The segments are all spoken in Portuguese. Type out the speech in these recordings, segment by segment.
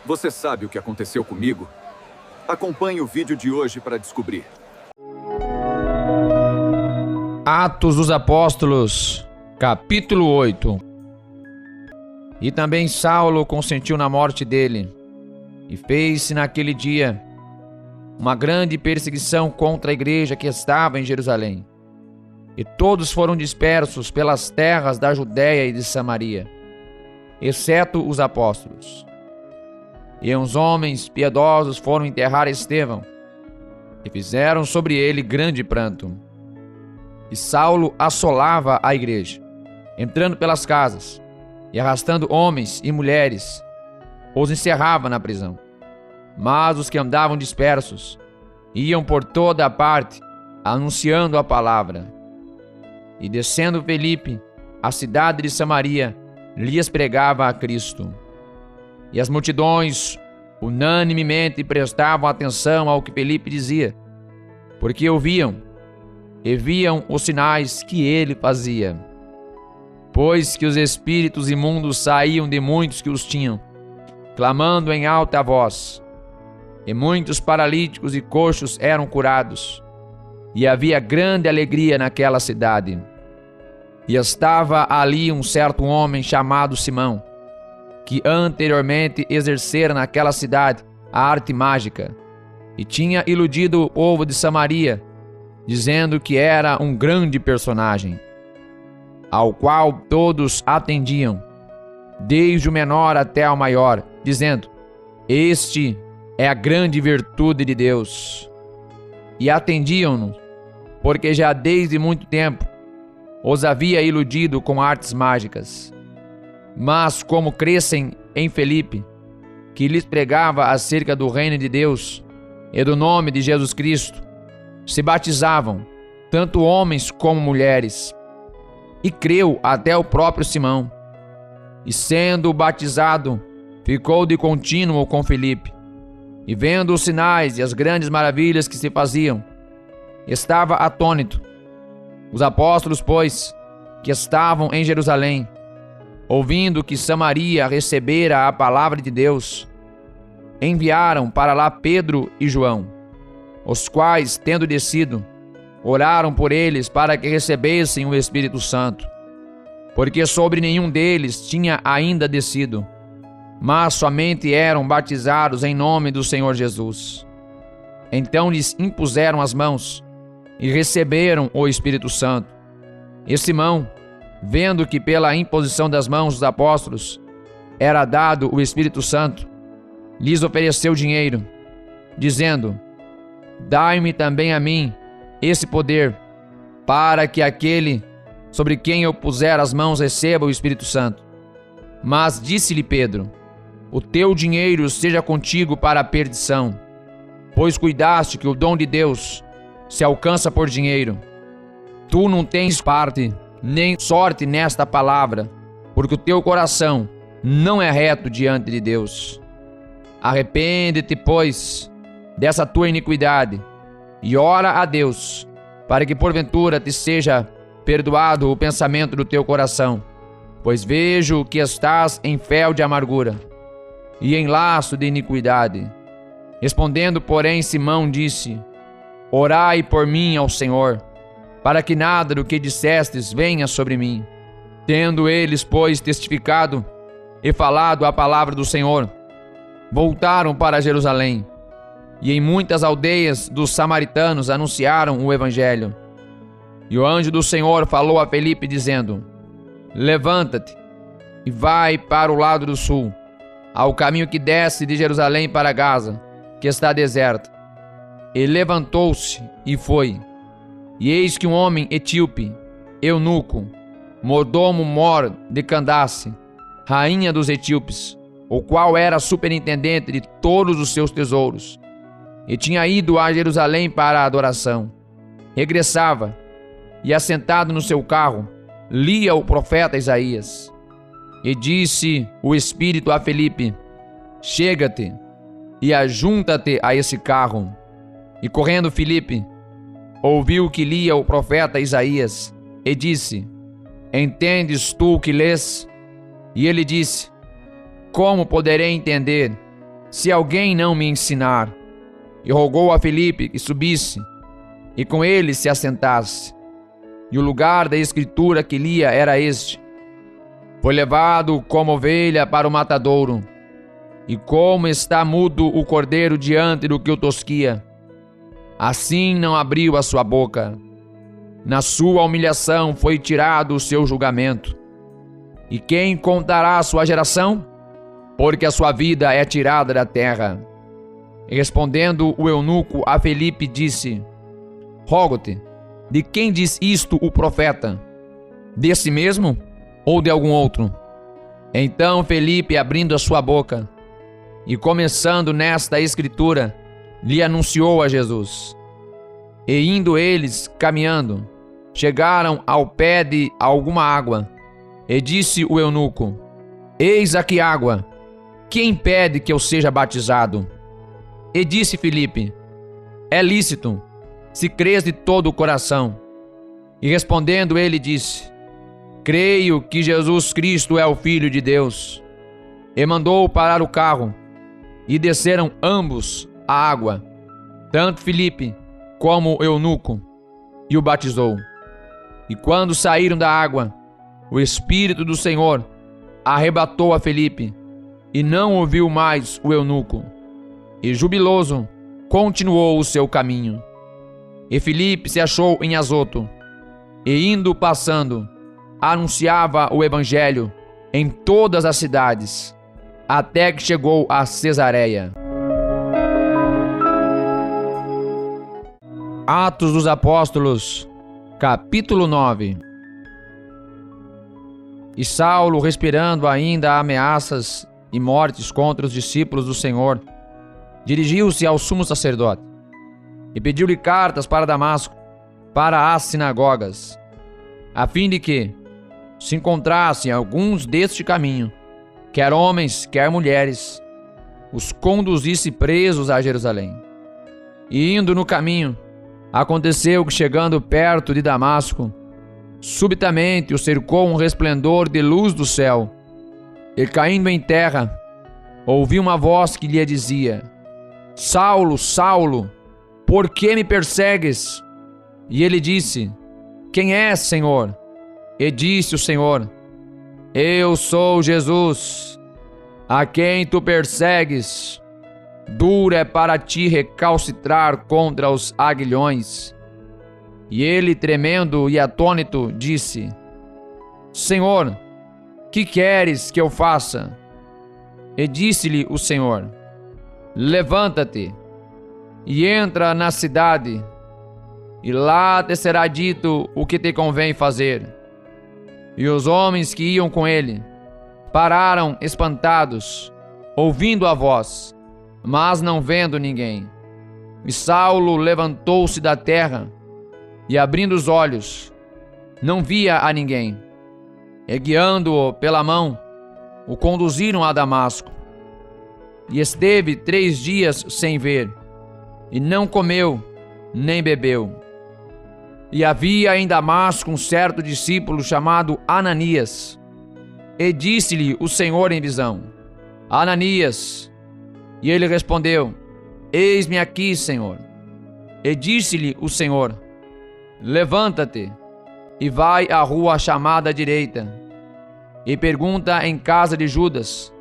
Você sabe o que aconteceu comigo? Acompanhe o vídeo de hoje para descobrir. Atos dos Apóstolos, capítulo 8. E também Saulo consentiu na morte dele, e fez-se naquele dia uma grande perseguição contra a igreja que estava em Jerusalém. E todos foram dispersos pelas terras da Judéia e de Samaria, exceto os apóstolos. E uns homens piedosos foram enterrar Estevão, e fizeram sobre ele grande pranto. E Saulo assolava a igreja, entrando pelas casas, e arrastando homens e mulheres, os encerrava na prisão. Mas os que andavam dispersos iam por toda a parte, anunciando a palavra. E descendo Felipe, a cidade de Samaria, lhes pregava a Cristo. E as multidões unanimemente prestavam atenção ao que Felipe dizia, porque ouviam e viam os sinais que ele fazia. Pois que os espíritos imundos saíam de muitos que os tinham, clamando em alta voz. E muitos paralíticos e coxos eram curados. E havia grande alegria naquela cidade. E estava ali um certo homem chamado Simão, que anteriormente exercera naquela cidade a arte mágica, e tinha iludido o povo de Samaria, dizendo que era um grande personagem, ao qual todos atendiam, desde o menor até o maior, dizendo: este é a grande virtude de Deus. E atendiam-no, porque já desde muito tempo os havia iludido com artes mágicas. Mas como crescem em Felipe, que lhes pregava acerca do reino de Deus e do nome de Jesus Cristo, se batizavam, tanto homens como mulheres. E creu até o próprio Simão. E sendo batizado, ficou de contínuo com Felipe. E vendo os sinais e as grandes maravilhas que se faziam, estava atônito. Os apóstolos, pois, que estavam em Jerusalém, ouvindo que Samaria recebera a palavra de Deus, enviaram para lá Pedro e João, os quais, tendo descido, oraram por eles para que recebessem o Espírito Santo, porque sobre nenhum deles tinha ainda descido, mas somente eram batizados em nome do Senhor Jesus. Então lhes impuseram as mãos e receberam o Espírito Santo. E Simão, vendo que pela imposição das mãos dos apóstolos era dado o Espírito Santo, lhes ofereceu dinheiro, dizendo: dai-me também a mim esse poder, para que aquele sobre quem eu puser as mãos receba o Espírito Santo. Mas disse-lhe Pedro: o teu dinheiro seja contigo para a perdição, pois cuidaste que o dom de Deus se alcança por dinheiro. Tu não tens parte nem sorte nesta palavra, porque o teu coração não é reto diante de Deus. Arrepende-te, pois, dessa tua iniquidade, e ora a Deus, para que porventura te seja perdoado o pensamento do teu coração, pois vejo que estás em fel de amargura e em laço de iniquidade. Respondendo, porém, Simão disse: orai por mim ao Senhor, para que nada do que dissestes venha sobre mim. Tendo eles, pois, testificado e falado a palavra do Senhor, voltaram para Jerusalém, e em muitas aldeias dos samaritanos anunciaram o evangelho. E o anjo do Senhor falou a Felipe, dizendo: levanta-te e vai para o lado do sul, ao caminho que desce de Jerusalém para Gaza, que está deserta. E levantou-se e foi. E eis que um homem etíope, eunuco, mordomo mor de Candace, rainha dos etíopes, o qual era superintendente de todos os seus tesouros, e tinha ido a Jerusalém para a adoração, regressava, e assentado no seu carro, lia o profeta Isaías. E disse o Espírito a Felipe: chega-te e ajunta-te a esse carro. E correndo Felipe, ouviu que lia o profeta Isaías, e disse: entendes tu o que lês? E ele disse: como poderei entender, se alguém não me ensinar. E rogou a Filipe que subisse e com ele se assentasse. E o lugar da escritura que lia era este: foi levado como ovelha para o matadouro, e como está mudo o cordeiro diante do que o tosquia, assim não abriu a sua boca. Na sua humilhação foi tirado o seu julgamento. E quem contará a sua geração? Porque a sua vida é tirada da terra. E respondendo o eunuco a Filipe, disse: rogo-te, de quem diz isto o profeta? De si mesmo ou de algum outro? Então Filipe, abrindo a sua boca e começando nesta escritura, lhe anunciou a Jesus. E indo eles caminhando, chegaram ao pé de alguma água. E disse o eunuco: eis aqui água, que impede que eu seja batizado? E disse Filipe: é lícito, se crês de todo o coração. E respondendo ele disse: creio que Jesus Cristo é o Filho de Deus. E mandou parar o carro, e desceram ambos à água, tanto Filipe como o eunuco, e o batizou. E quando saíram da água, o Espírito do Senhor arrebatou a Filipe, e não ouviu mais o eunuco. E jubiloso, continuou o seu caminho. E Filipe se achou em Azoto, e indo passando, anunciava o evangelho em todas as cidades, até que chegou a Cesareia. Atos dos Apóstolos, capítulo 9. E Saulo, respirando ainda ameaças e mortes contra os discípulos do Senhor, dirigiu-se ao sumo sacerdote e pediu-lhe cartas para Damasco, para as sinagogas, a fim de que se encontrassem alguns deste caminho, quer homens, quer mulheres, os conduzisse presos a Jerusalém. E indo no caminho, aconteceu que, chegando perto de Damasco, subitamente o cercou um resplendor de luz do céu, e caindo em terra, ouviu uma voz que lhe dizia: Saulo, Saulo, por que me persegues? E ele disse: quem és, Senhor? E disse o Senhor: eu sou Jesus, a quem tu persegues. Duro é para ti recalcitrar contra os aguilhões. E ele, tremendo e atônito, disse: Senhor, que queres que eu faça? E disse-lhe o Senhor: levanta-te e entra na cidade, e lá te será dito o que te convém fazer. E os homens que iam com ele pararam espantados, ouvindo a voz, mas não vendo ninguém. E Saulo levantou-se da terra, e abrindo os olhos, não via a ninguém. E guiando-o pela mão, o conduziram a Damasco. E esteve 3 dias sem ver, e não comeu, nem bebeu. E havia em Damasco um certo discípulo chamado Ananias. E disse-lhe o Senhor em visão: Ananias. E ele respondeu: eis-me aqui, Senhor. E disse-lhe o Senhor: levanta-te e vai à rua chamada direita, e pergunta em casa de Judas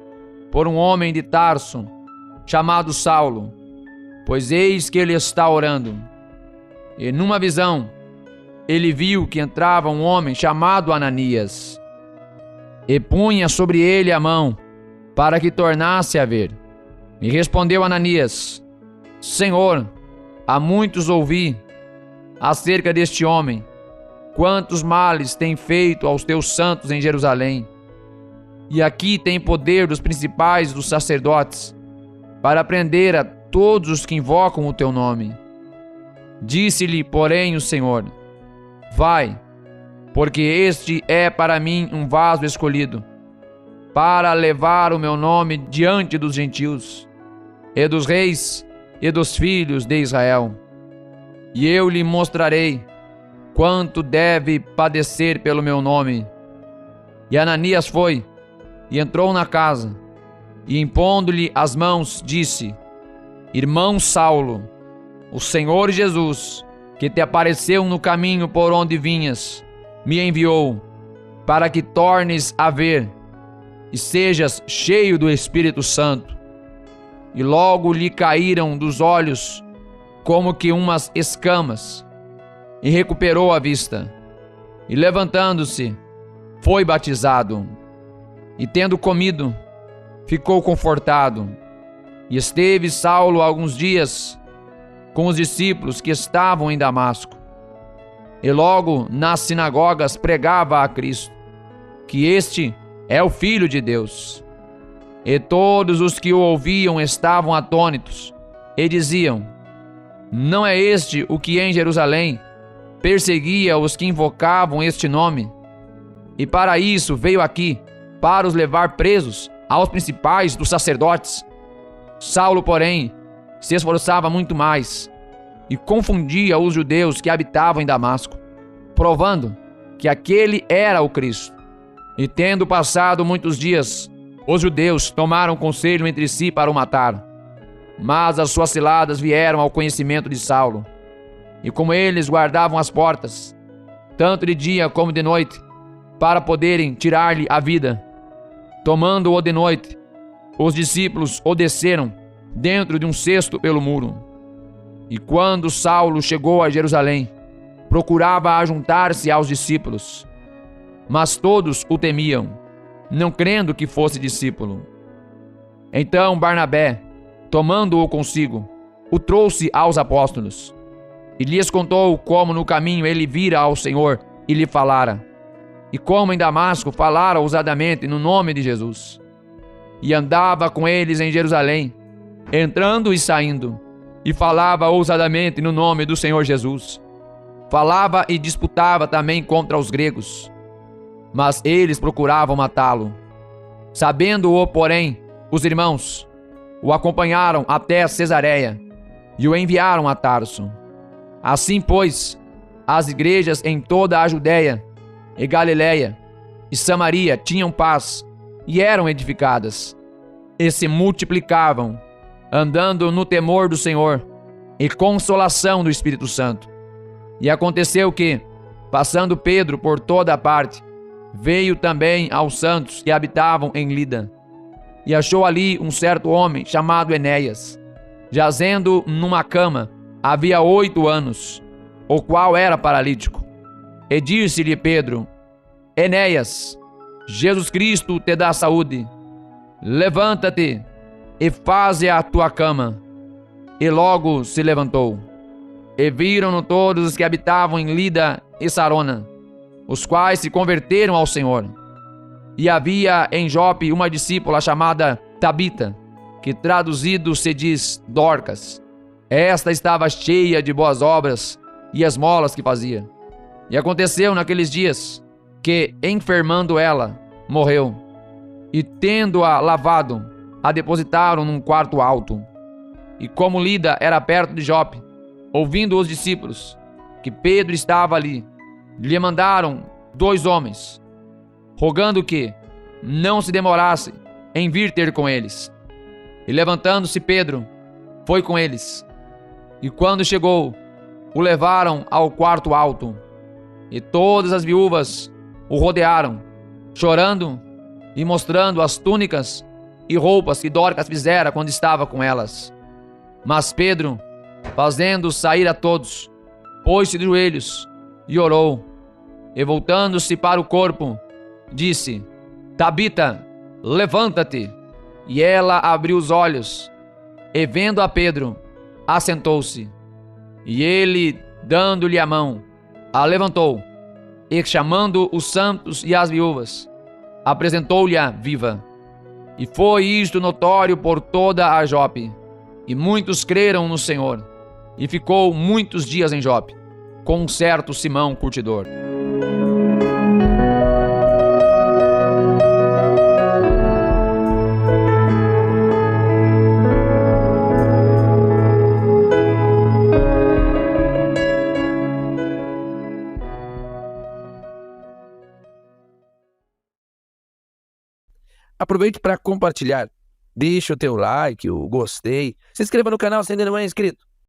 por um homem de Tarso, chamado Saulo, pois eis que ele está orando. E numa visão ele viu que entrava um homem chamado Ananias, e punha sobre ele a mão, para que tornasse a ver. E respondeu Ananias: Senhor, há muitos ouvi acerca deste homem, quantos males tem feito aos teus santos em Jerusalém. E aqui tem poder dos principais dos sacerdotes, para prender a todos os que invocam o teu nome. Disse-lhe, porém, o Senhor: vai, porque este é para mim um vaso escolhido, para levar o meu nome diante dos gentios, e dos reis, e dos filhos de Israel. E eu lhe mostrarei quanto deve padecer pelo meu nome. E Ananias foi, e entrou na casa, e impondo-lhe as mãos, disse: Irmão Saulo, o Senhor Jesus, que te apareceu no caminho por onde vinhas, me enviou, para que tornes a ver e sejas cheio do Espírito Santo. E logo lhe caíram dos olhos como que umas escamas, e recuperou a vista. E levantando-se, foi batizado. E tendo comido, ficou confortado. E esteve Saulo alguns dias com os discípulos que estavam em Damasco. E logo nas sinagogas pregava a Cristo, que este é o Filho de Deus. E todos os que o ouviam estavam atônitos, e diziam: Não é este o que em Jerusalém perseguia os que invocavam este nome? E para isso veio aqui, para os levar presos aos principais dos sacerdotes. Saulo, porém, se esforçava muito mais, e confundia os judeus que habitavam em Damasco, provando que aquele era o Cristo. E tendo passado muitos dias, os judeus tomaram conselho entre si para o matar. Mas as suas ciladas vieram ao conhecimento de Saulo. E como eles guardavam as portas, tanto de dia como de noite, para poderem tirar-lhe a vida, tomando-o de noite, os discípulos o desceram dentro de um cesto pelo muro. E quando Saulo chegou a Jerusalém, procurava ajuntar-se aos discípulos, mas todos o temiam, não crendo que fosse discípulo. Então Barnabé, tomando-o consigo, o trouxe aos apóstolos, e lhes contou como no caminho ele vira ao Senhor e lhe falara, e como em Damasco falara ousadamente no nome de Jesus. E andava com eles em Jerusalém, entrando e saindo, e falava ousadamente no nome do Senhor Jesus. Falava e disputava também contra os gregos, mas eles procuravam matá-lo. Sabendo-o, porém, os irmãos o acompanharam até Cesareia e o enviaram a Tarso. Assim, pois, as igrejas em toda a Judéia e Galiléia e Samaria tinham paz e eram edificadas, e se multiplicavam, andando no temor do Senhor e consolação do Espírito Santo. E aconteceu que, passando Pedro por toda a parte, veio também aos santos que habitavam em Lida, e achou ali um certo homem chamado Enéas, jazendo numa cama havia 8 anos, o qual era paralítico. E disse-lhe Pedro: Enéas, Jesus Cristo te dá saúde. Levanta-te e faze a tua cama. E logo se levantou. E viram-no todos os que habitavam em Lida e Sarona, os quais se converteram ao Senhor. E havia em Jope uma discípula chamada Tabita, que traduzido se diz Dorcas. Esta estava cheia de boas obras e esmolas que fazia. E aconteceu naqueles dias que, enfermando ela, morreu. E tendo-a lavado, a depositaram num quarto alto. E como Lida era perto de Jope, ouvindo os discípulos que Pedro estava ali, lhe mandaram 2 homens, rogando que não se demorasse em vir ter com eles. E levantando-se Pedro, foi com eles. E quando chegou, o levaram ao quarto alto. E todas as viúvas o rodearam, chorando e mostrando as túnicas e roupas que Dorcas fizera quando estava com elas. Mas Pedro, fazendo sair a todos, pôs-se de joelhos e orou. E voltando-se para o corpo, disse: Tabita, levanta-te. E ela abriu os olhos, e vendo a Pedro, assentou-se. E ele, dando-lhe a mão, a levantou, e chamando os santos e as viúvas, apresentou-lhe-a viva. E foi isto notório por toda a Jope, e muitos creram no Senhor. E ficou muitos dias em Jope, com um certo Simão curtidor. Aproveite para compartilhar. Deixa o teu like, o gostei. Se inscreva no canal se ainda não é inscrito.